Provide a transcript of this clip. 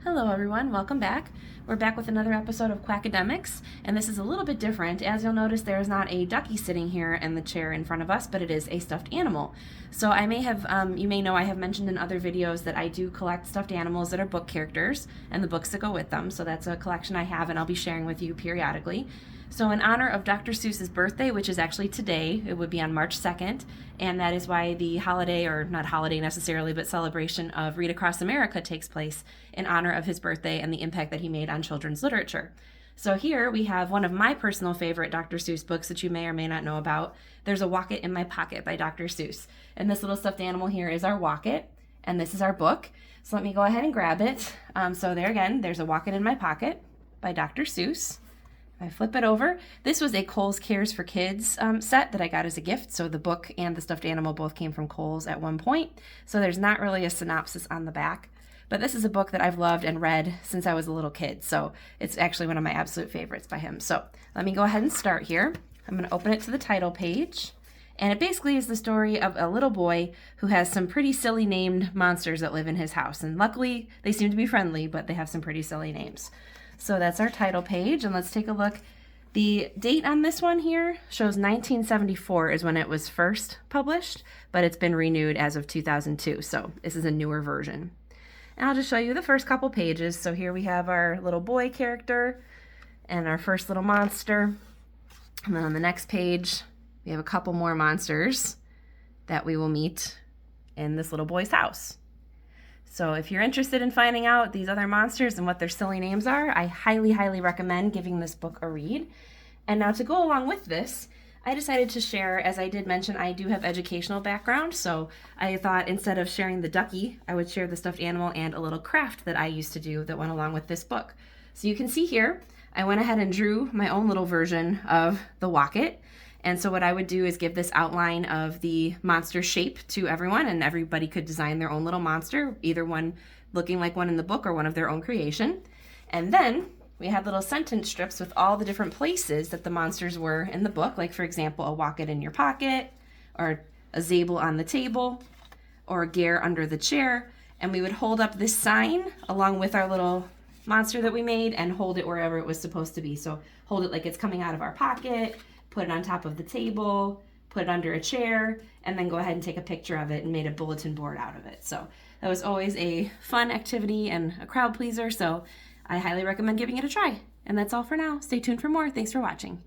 Hello everyone, welcome back. We're back with another episode of Quackademics, and this is a little bit different. As you'll notice, there is not a ducky sitting here in the chair in front of us, but it is a stuffed animal. So I may have, you may know I have mentioned in other videos that I do collect stuffed animals that are book characters, and the books that go with them. So that's a collection I have, and I'll be sharing with you periodically. So in honor of Dr. Seuss's birthday, which is actually today, it would be on March 2nd, and that is why the holiday, or not holiday necessarily, but celebration of Read Across America takes place in honor of his birthday and the impact that he made on children's literature. So here we have one of my personal favorite Dr. Seuss books that you may or may not know about. There's a Wocket in My Pocket by Dr. Seuss. And this little stuffed animal here is our Wocket, and this is our book. So let me go ahead and grab it. So there again, there's a Wocket in My Pocket by Dr. Seuss. I flip it over. This was a Kohl's Cares for Kids set that I got as a gift. So the book and the stuffed animal both came from Kohl's at one point. So there's not really a synopsis on the back. But this is a book that I've loved and read since I was a little kid. So it's actually one of my absolute favorites by him. So let me go ahead and start here. I'm going to open it to the title page. And it basically is the story of a little boy who has some pretty silly named monsters that live in his house. And luckily, they seem to be friendly, but they have some pretty silly names. So that's our title page, and let's take a look. The date on this one here shows 1974 is when it was first published, but it's been renewed as of 2002, so this is a newer version. And I'll just show you the first couple pages. So here we have our little boy character and our first little monster. And then on the next page, we have a couple more monsters that we will meet in this little boy's house. So if you're interested in finding out these other monsters and what their silly names are, I highly, highly recommend giving this book a read. And now to go along with this, I decided to share, as I did mention, I do have educational background, so I thought instead of sharing the ducky, I would share the stuffed animal and a little craft that I used to do that went along with this book. So you can see here, I went ahead and drew my own little version of the Wocket. And so what I would do is give this outline of the monster shape to everyone, and everybody could design their own little monster, either one looking like one in the book or one of their own creation. And then we had little sentence strips with all the different places that the monsters were in the book, like for example, a Wocket in your pocket, or a Zabel on the table, or a Gare under the chair. And we would hold up this sign along with our little monster that we made and hold it wherever it was supposed to be. So hold it like it's coming out of our pocket, put it on top of the table, put it under a chair, and then go ahead and take a picture of it and made a bulletin board out of it. So that was always a fun activity and a crowd pleaser, so I highly recommend giving it a try. And that's all for now. Stay tuned for more. Thanks for watching.